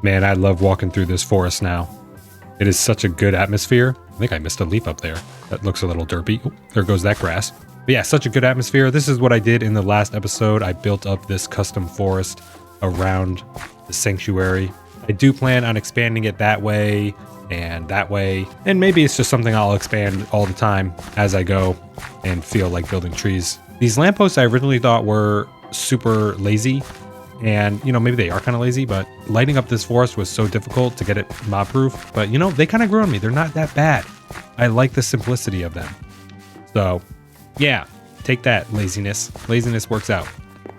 Man, I love walking through this forest now. It is such a good atmosphere. I think I missed a leaf up there. That looks a little derpy. Oh, there goes that grass. But yeah, such a good atmosphere. This is what I did in the last episode. I built up this custom forest around the sanctuary. I do plan on expanding it that way, and maybe it's just something I'll expand all the time as I go and feel like building trees. These lampposts I originally thought were super lazy, and maybe they are kind of lazy, but lighting up this forest was so difficult to get it mob proof. But they kind of grew on me. They're not that bad. I like the simplicity of them. So yeah, take that, laziness. Laziness works out.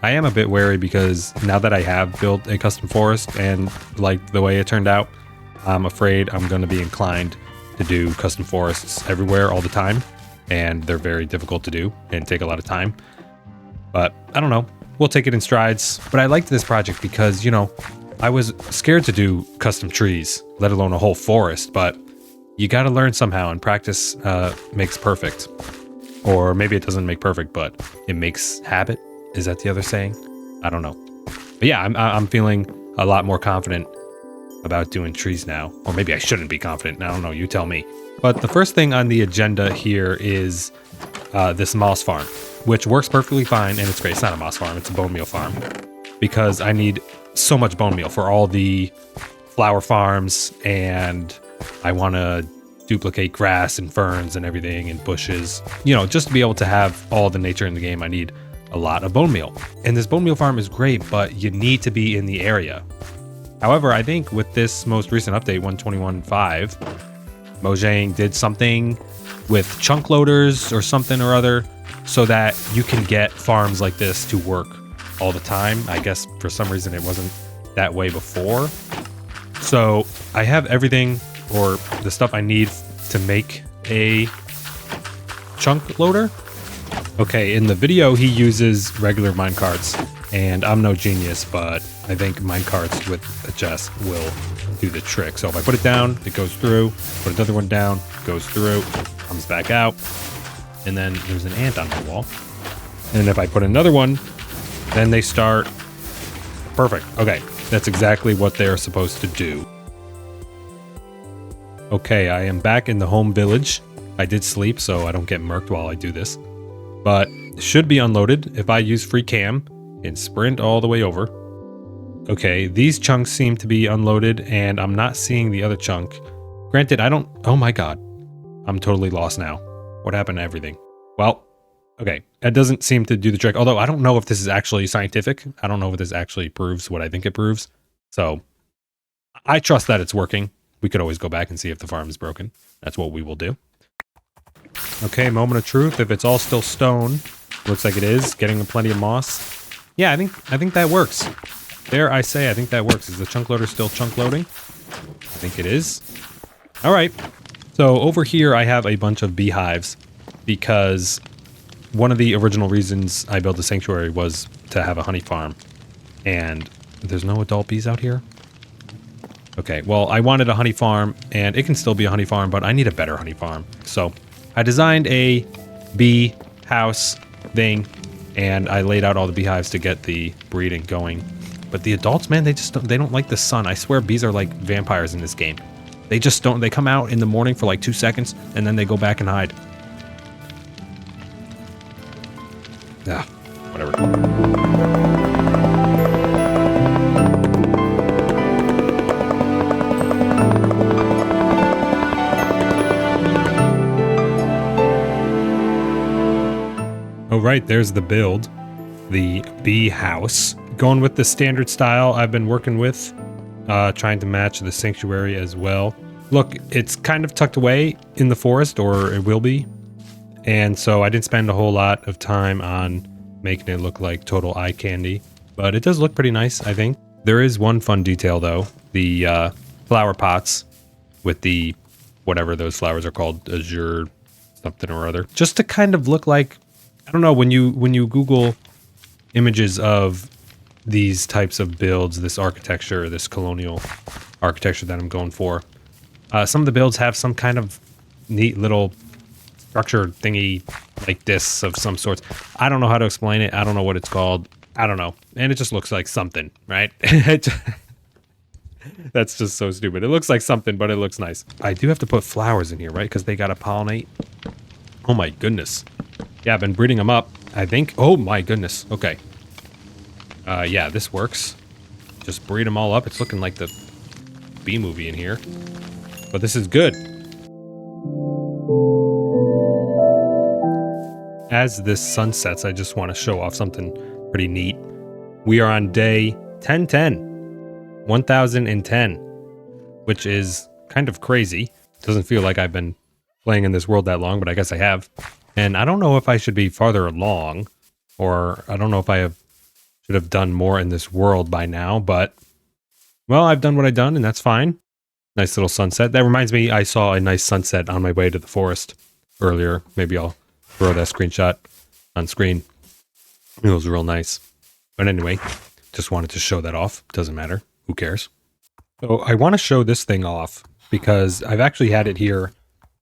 I am a bit wary because now that I have built a custom forest and liked the way it turned out, I'm afraid I'm going to be inclined to do custom forests everywhere all the time. And they're very difficult to do and take a lot of time. But I don't know. We'll take it in strides. But I liked this project because, I was scared to do custom trees, let alone a whole forest. But you got to learn somehow, and practice makes perfect. Or maybe it doesn't make perfect, but it makes habit. Is that the other saying? I don't know. But yeah, I'm feeling a lot more confident about doing trees now. Or maybe I shouldn't be confident. I don't know. You tell me. But the first thing on the agenda here is this moss farm, which works perfectly fine, and it's great. It's not a moss farm. It's a bone meal farm, because I need so much bone meal for all the flower farms, and I want to duplicate grass and ferns and everything and bushes. Just to be able to have all the nature in the game, I need a lot of bone meal. And this bone meal farm is great, but you need to be in the area. However, I think with this most recent update, 121.5, Mojang did something with chunk loaders or something or other so that you can get farms like this to work all the time. I guess for some reason it wasn't that way before. So I have everything, or the stuff I need to make a chunk loader. Okay, in the video he uses regular minecarts, and I'm no genius, but I think minecarts with a chest will do the trick. So if I put it down, it goes through, put another one down, goes through, comes back out, and then there's an ant on my wall. And if I put another one, then they start. Perfect. Okay, that's exactly what they're supposed to do. Okay, I am back in the home village. I did sleep, so I don't get murked while I do this. But it should be unloaded if I use free cam and sprint all the way over. Okay, these chunks seem to be unloaded, and I'm not seeing the other chunk. Granted, oh my god. I'm totally lost now. What happened to everything? Well, okay, that doesn't seem to do the trick. Although I don't know if this is actually scientific. I don't know if this actually proves what I think it proves. So I trust that it's working. We could always go back and see if the farm is broken. That's what we will do. Okay, moment of truth. If it's all still stone, looks like it is. Getting plenty of moss. Yeah, I think that works. There, I say, I think that works. Is the chunk loader still chunk loading? I think it is. All right. So over here, I have a bunch of beehives because one of the original reasons I built the sanctuary was to have a honey farm. And there's no adult bees out here? Okay, well, I wanted a honey farm, and it can still be a honey farm, but I need a better honey farm. So I designed a bee house thing, and I laid out all the beehives to get the breeding going. But the adults, man, they don't like the sun. I swear bees are like vampires in this game. They just don't. They come out in the morning for like 2 seconds, and then they go back and hide. Ah, whatever. Oh, right, there's the build. The bee house. Going with the standard style I've been working with. Trying to match the sanctuary as well. Look, it's kind of tucked away in the forest, or it will be. And so I didn't spend a whole lot of time on making it look like total eye candy. But it does look pretty nice, I think. There is one fun detail, though. The flower pots with the whatever those flowers are called, azure something or other. Just to kind of look like, I don't know, when you Google images of these types of builds, this architecture, this colonial architecture that I'm going for, some of the builds have some kind of neat little structure thingy like this of some sorts. I don't know how to explain it. I don't know what it's called. I don't know. And it just looks like something, right? That's just so stupid. It looks like something, but it looks nice. I do have to put flowers in here, right? Because they got to pollinate. Oh my goodness. Yeah, I've been breeding them up, I think. Oh my goodness. Okay. Yeah, this works. Just breed them all up. It's looking like the B movie in here. But this is good. As this sun sets, I just want to show off something pretty neat. We are on day 1010, which is kind of crazy. Doesn't feel like I've been playing in this world that long, but I guess I have. And I don't know if I should be farther along, or I don't know if should have done more in this world by now, but well, I've done what I've done, and that's fine. Nice little sunset. That reminds me, I saw a nice sunset on my way to the forest earlier. Maybe I'll throw that screenshot on screen. It was real nice. But anyway, just wanted to show that off. Doesn't matter. Who cares? So I want to show this thing off because I've actually had it here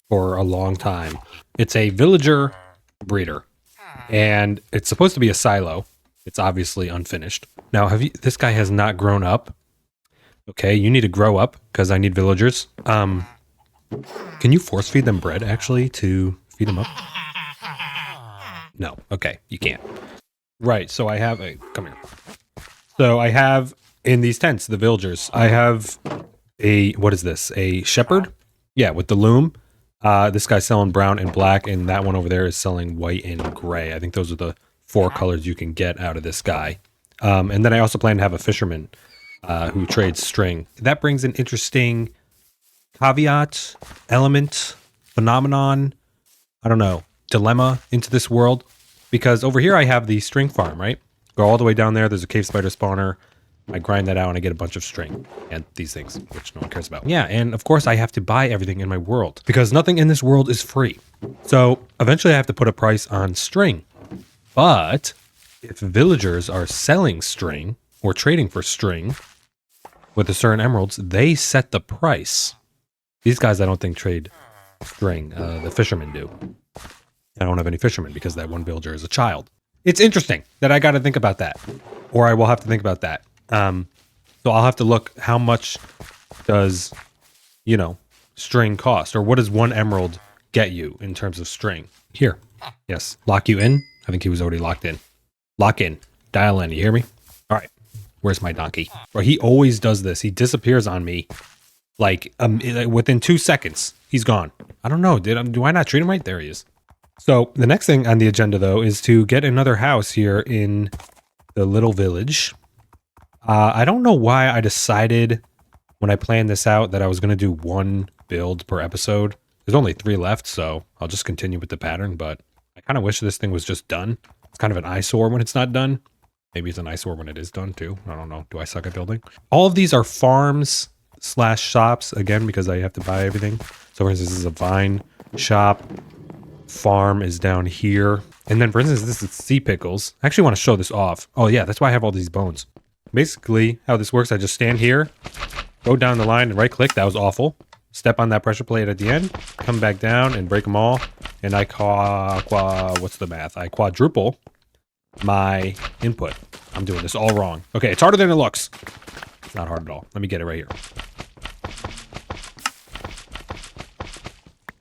for a long time. It's a villager breeder, and it's supposed to be a silo. It's obviously unfinished. Now, this guy has not grown up. Okay, you need to grow up because I need villagers. Can you force feed them bread actually to feed them up? No. Okay, you can't. Right, so I have come here. So I have in these tents, the villagers, I have what is this? A shepherd? Yeah, with the loom. This guy's selling brown and black, and that one over there is selling white and gray. I think those are the 4 colors you can get out of this guy. And then I also plan to have a fisherman who trades string. That brings an interesting caveat, element, phenomenon, I don't know, dilemma into this world. Because over here I have the string farm, right? Go all the way down there, there's a cave spider spawner. I grind that out and I get a bunch of string and these things, which no one cares about. Yeah, and of course I have to buy everything in my world because nothing in this world is free. So eventually I have to put a price on string. But if villagers are selling string or trading for string with a certain emeralds, they set the price. These guys I don't think trade string. The fishermen do. I don't have any fishermen because that one villager is a child. It's interesting that I got to think about that, or I will have to think about that. So I'll have to look how much does, string cost, or what does 1 emerald get you in terms of string? Here. Yes. Lock you in. I think he was already locked in. Lock in. Dial in. You hear me? All right. Where's my donkey? Bro, he always does this. He disappears on me like within 2 seconds. He's gone. I don't know. Do I not treat him right? There he is. So the next thing on the agenda, though, is to get another house here in the little village. I don't know why I decided when I planned this out that I was going to do 1 build per episode. There's only 3 left, so I'll just continue with the pattern, but I kind of wish this thing was just done. It's kind of an eyesore when it's not done. Maybe it's an eyesore when it is done, too. I don't know. Do I suck at building? All of these are farms/shops, again, because I have to buy everything. So, for instance, this is a vine shop. Farm is down here. And then, for instance, this is sea pickles. I actually want to show this off. Oh, yeah, that's why I have all these bones. Basically, how this works, I just stand here, go down the line and right-click. That was awful. Step on that pressure plate at the end, come back down and break them all. And I what's the math? I quadruple my input. I'm doing this all wrong. Okay, it's harder than it looks. It's not hard at all. Let me get it right here.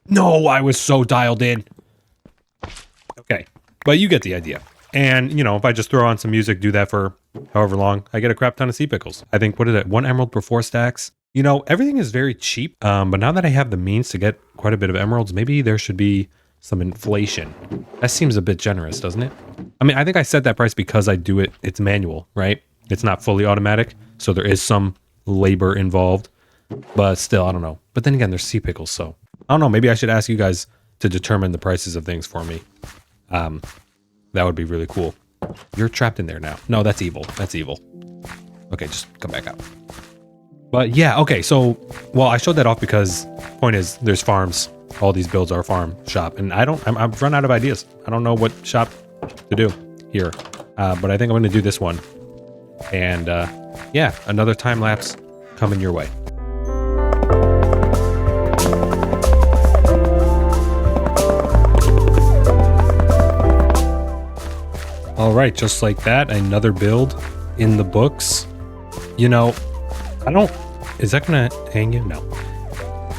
No, I was so dialed in. Okay, but you get the idea. And, if I just throw on some music, do that for however long, I get a crap ton of sea pickles. I think, what is it, 1 emerald per 4 stacks? Everything is very cheap, but now that I have the means to get quite a bit of emeralds, maybe there should be some inflation. That seems a bit generous, doesn't it? I mean, I think I set that price because I do it, it's manual, right? It's not fully automatic, so there is some labor involved, but still, I don't know. But then again, there's sea pickles, so I don't know, maybe I should ask you guys to determine the prices of things for me. That would be really cool. You're trapped in there now. No, that's evil. That's evil. Okay, just come back out. But yeah, okay, so, well, I showed that off because point is, there's farms. All these builds are farm shop, and I've run out of ideas. I don't know what shop to do here, but I think I'm going to do this one. And yeah, another time lapse coming your way. All right, just like that, another build in the books. I don't Is that gonna hang you? No.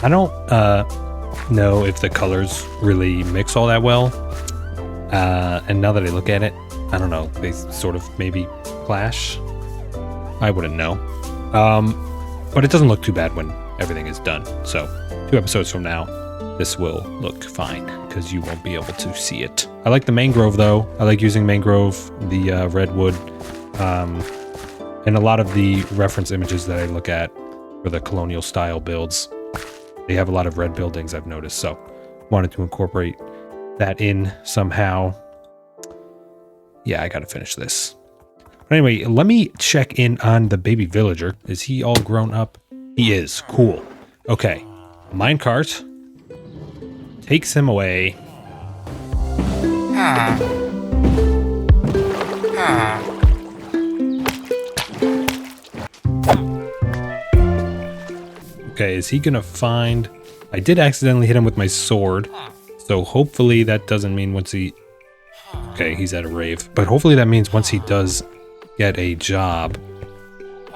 I don't know if the colors really mix all that well. And now that I look at it, I don't know. They sort of maybe clash. I wouldn't know. But it doesn't look too bad when everything is done. So 2 episodes from now, this will look fine because you won't be able to see it. I like the mangrove though. I like using mangrove, the redwood, and a lot of the reference images that I look at for the colonial style builds. They have a lot of red buildings, I've noticed. So wanted to incorporate that in somehow. Yeah, I gotta finish this. But anyway, let me check in on the baby villager. Is he all grown up? He is. Cool. Okay. Minecart takes him away. Okay, is he gonna find... I did accidentally hit him with my sword, so hopefully that doesn't mean once he... Okay, he's at a rave. But hopefully that means once he does get a job,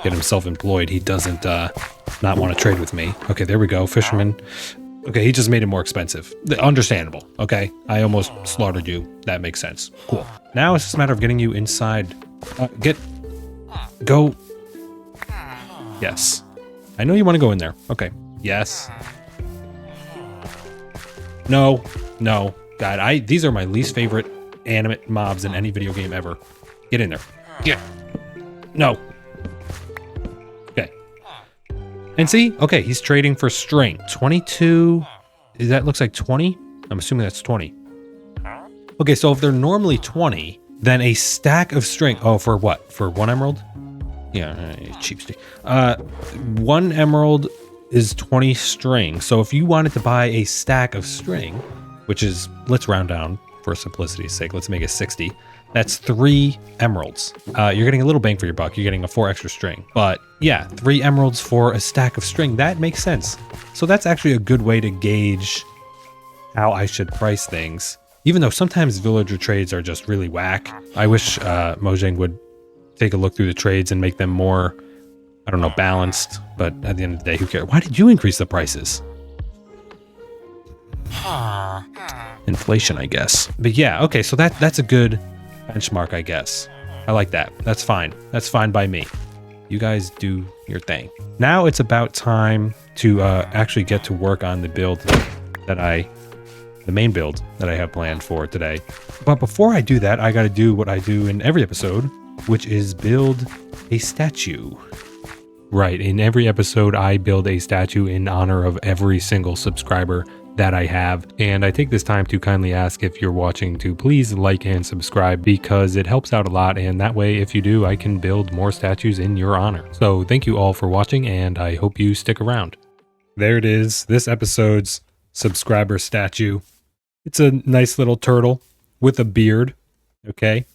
get himself employed, he doesn't not want to trade with me. Okay, there we go, fisherman. Okay, he just made it more expensive. Understandable, okay? I almost slaughtered you. That makes sense. Cool. Now it's just a matter of getting you inside. Go. Yes. I know you want to go in there. Okay. Yes. No. No. God, these are my least favorite animate mobs in any video game ever. Get in there. Yeah. No. Okay. And see? Okay, he's trading for string. 22. That looks like 20? I'm assuming that's 20. Okay, so if they're normally 20, then a stack of string. Oh, for what? For 1 emerald? Yeah, cheap string. 1 emerald is 20 string. So if you wanted to buy a stack of string, which is, let's round down for simplicity's sake, let's make it 60. That's 3 emeralds. You're getting a little bang for your buck. You're getting a 4 extra string. But yeah, 3 emeralds for a stack of string. That makes sense. So that's actually a good way to gauge how I should price things. Even though sometimes villager trades are just really whack. I wish Mojang would take a look through the trades and make them more, I don't know, balanced. But at the end of the day, who cares? Why did you increase the prices? Inflation, I guess. But yeah, okay, so that's a good benchmark, I guess. I like that. That's fine. That's fine by me. You guys do your thing. Now it's about time to actually get to work on the build that the main build that I have planned for today. But before I do that, I got to do what I do in every episode, which is build a statue. Right, in every episode, I build a statue in honor of every single subscriber that I have. And I take this time to kindly ask if you're watching to please like and subscribe because it helps out a lot. And that way, if you do, I can build more statues in your honor. So thank you all for watching and I hope you stick around. There it is, this episode's subscriber statue. It's a nice little turtle with a beard. Okay,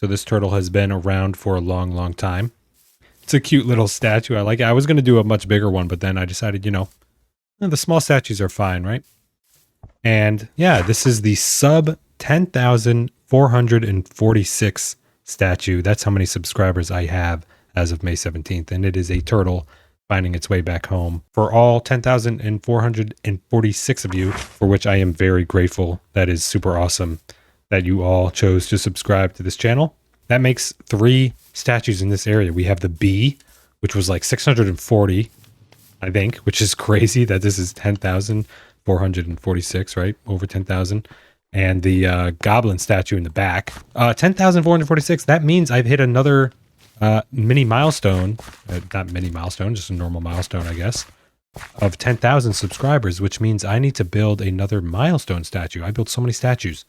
so this turtle has been around for a long, long time. It's a cute little statue. I like it. I was going to do a much bigger one, but then I decided, you know, the small statues are fine, right? And yeah, this is the sub 10,446 statue. That's how many subscribers I have as of May 17th. And it is a turtle finding its way back home. For all 10,446 of you, for which I am very grateful. That is super awesome that you all chose to subscribe to this channel. That makes 3 statues in this area. We have the bee, which was like 640, I think, which is crazy that this is 10,446, right? Over 10,000. And the goblin statue in the back. 10,446, that means I've hit another mini milestone. Not mini milestone, just a normal milestone, I guess. Of 10,000 subscribers, which means I need to build another milestone statue. I built so many statues.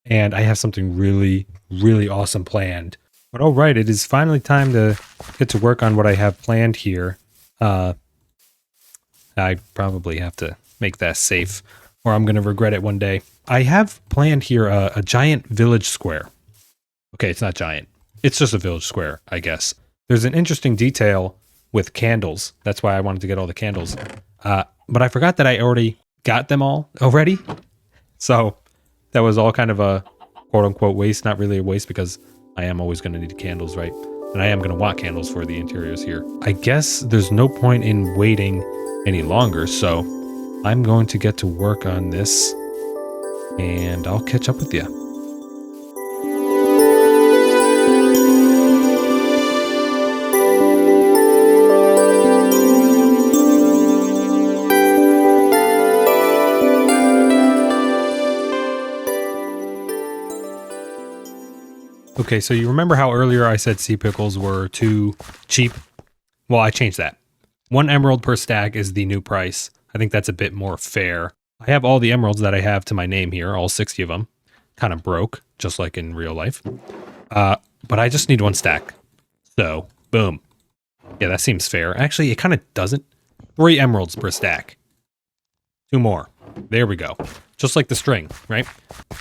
And I have something really, really awesome planned. But all right, it is finally time to get to work on what I have planned here. I probably have to make that safe or I'm going to regret it one day. I have planned here a giant village square. Okay, it's not giant. It's just a village square, I guess. There's an interesting detail with candles. That's why I wanted to get all the candles. But I forgot that I already got them all already. So that was all kind of a quote-unquote waste. Not really a waste because I am always going to need candles, right? And I am going to want candles for the interiors here. I guess there's no point in waiting any longer, so I'm going to get to work on this and I'll catch up with you. Okay, so you remember how earlier I said sea pickles were too cheap? Well, I changed that. 1 emerald per stack is the new price. I think that's a bit more fair. I have all the emeralds that I have to my name here, all 60 of them. Kind of broke, just like in real life. But I just need 1 stack. So, boom. Yeah, that seems fair. Actually, it kind of doesn't. 3 emeralds per stack. 2 more. There we go. Just like the string, right?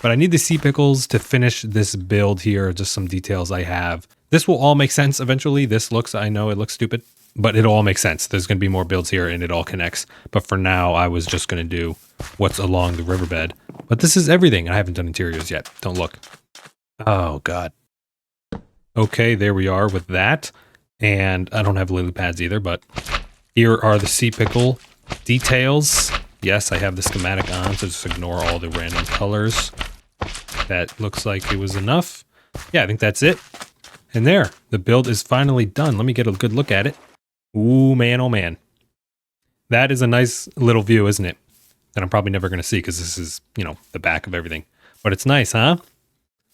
But I need the sea pickles to finish this build here. Just some details I have. This will all make sense eventually. I know it looks stupid, but it'll all make sense. There's going to be more builds here and it all connects. But for now, I was just going to do what's along the riverbed. But this is everything. I haven't done interiors yet. Don't look. Oh, God. Okay, there we are with that. And I don't have lily pads either, but here are the sea pickle details. Yes, I have the schematic on, so just ignore all the random colors. That looks like it was enough. Yeah, I think that's it. And there, the build is finally done. Let me get a good look at it. Ooh, man, oh man. That is a nice little view, isn't it? That I'm probably never going to see because this is, the back of everything. But it's nice, huh?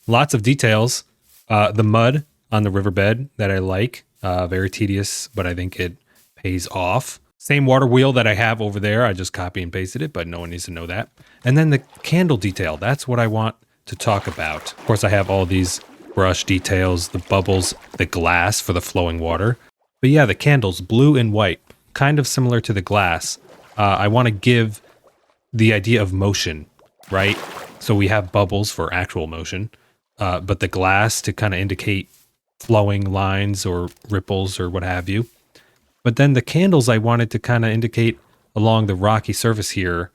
Lots of details. The mud on the riverbed that I like. Very tedious, but I think it pays off. Same water wheel that I have over there. I just copy and pasted it, but no one needs to know that. And then the candle detail. That's what I want to talk about. Of course, I have all these brush details, the bubbles, the glass for the flowing water. But yeah, the candles, blue and white, kind of similar to the glass. I want to give the idea of motion, right? So we have bubbles for actual motion, but the glass to kind of indicate flowing lines or ripples or what have you. But then the candles I wanted to kind of indicate along the rocky surface here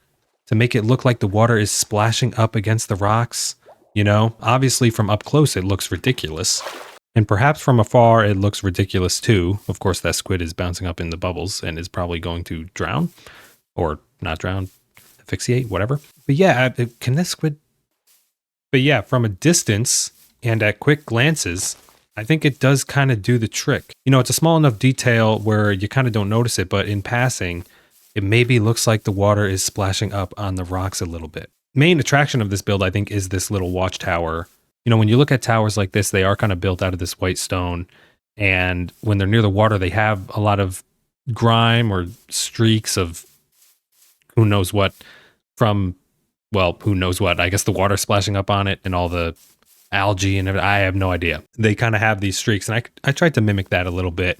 to make it look like the water is splashing up against the rocks. Obviously from up close it looks ridiculous. And perhaps from afar it looks ridiculous too. Of course that squid is bouncing up in the bubbles and is probably going to drown. Or not drown, asphyxiate, whatever. But yeah, can this squid... But yeah, from a distance and at quick glances, I think it does kind of do the trick. It's a small enough detail where you kind of don't notice it, but in passing, it maybe looks like the water is splashing up on the rocks a little bit. Main attraction of this build, I think, is this little watchtower. When you look at towers like this, they are kind of built out of this white stone. And when they're near the water, they have a lot of grime or streaks of who knows what from, well, who knows what. I guess the water splashing up on it and all the algae and everything. I have no idea. They kind of have these streaks, and I tried to mimic that a little bit.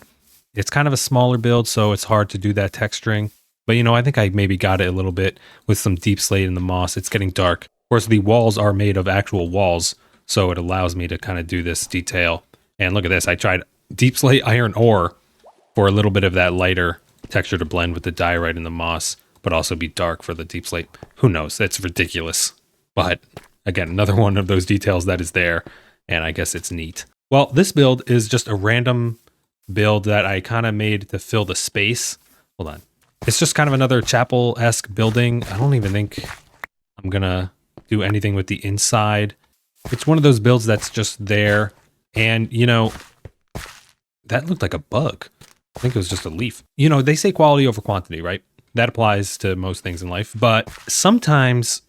It's kind of a smaller build, so it's hard to do that texturing. But I think I maybe got it a little bit with some deep slate in the moss. It's getting dark. Of course, the walls are made of actual walls, so it allows me to kind of do this detail. And look at this. I tried deep slate iron ore for a little bit of that lighter texture to blend with the diorite in the moss, but also be dark for the deep slate. Who knows? That's ridiculous. But again, another one of those details that is there, and I guess it's neat. Well, this build is just a random build that I kind of made to fill the space. Hold on. It's just kind of another chapel-esque building. I don't even think I'm going to do anything with the inside. It's one of those builds that's just there, and, that looked like a bug. I think it was just a leaf. They say quality over quantity, right? That applies to most things in life, but sometimes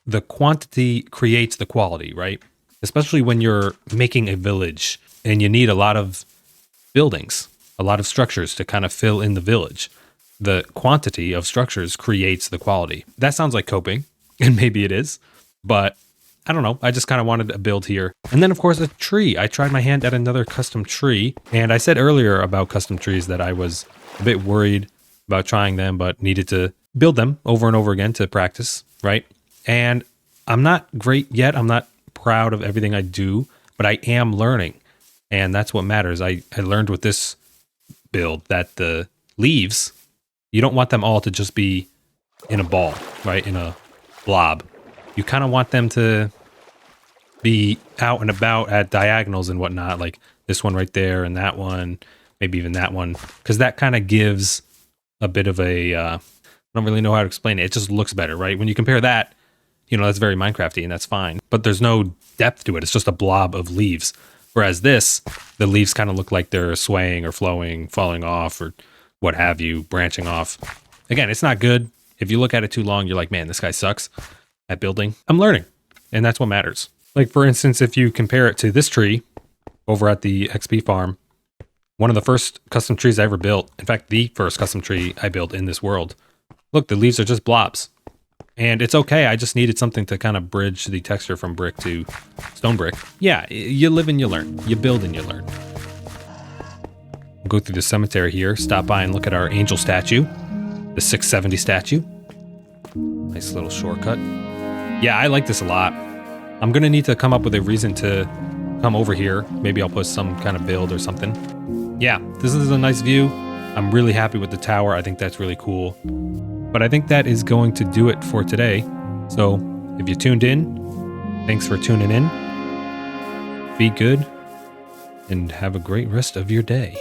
the quantity creates the quality, right? Especially when you're making a village and you need a lot of buildings, a lot of structures to kind of fill in the village. The quantity of structures creates the quality. That sounds like coping, and maybe it is, but I don't know. I just kind of wanted a build here. And then, of course, a tree. I tried my hand at another custom tree, and I said earlier about custom trees that I was a bit worried about trying them, but needed to build them over and over again to practice, right? And I'm not great yet. I'm not proud of everything I do, but I am learning. And that's what matters. I learned with this build that the leaves, you don't want them all to just be in a ball, right? In a blob. You kind of want them to be out and about at diagonals and whatnot, like this one right there and that one, maybe even that one, because that kind of gives a bit of a, I don't really know how to explain it. It just looks better, right? When you compare that, that's very Minecrafty and that's fine, but there's no depth to it. It's just a blob of leaves. Whereas this, the leaves kind of look like they're swaying or flowing, falling off or what have you, branching off. Again, it's not good. If you look at it too long, you're like, man, this guy sucks at building. I'm learning, and that's what matters. Like, for instance, if you compare it to this tree over at the XP farm, one of the first custom trees I ever built, in fact, the first custom tree I built in this world, look, the leaves are just blobs. And it's okay, I just needed something to kind of bridge the texture from brick to stone brick. Yeah, you live and you learn. You build and you learn. We'll go through the cemetery here, stop by and look at our angel statue, the 670 statue. Nice little shortcut. Yeah, I like this a lot. I'm gonna need to come up with a reason to come over here. Maybe I'll put some kind of build or something. Yeah, this is a nice view. I'm really happy with the tower. I think that's really cool. But I think that is going to do it for today. So if you tuned in, thanks for tuning in. Be good and have a great rest of your day.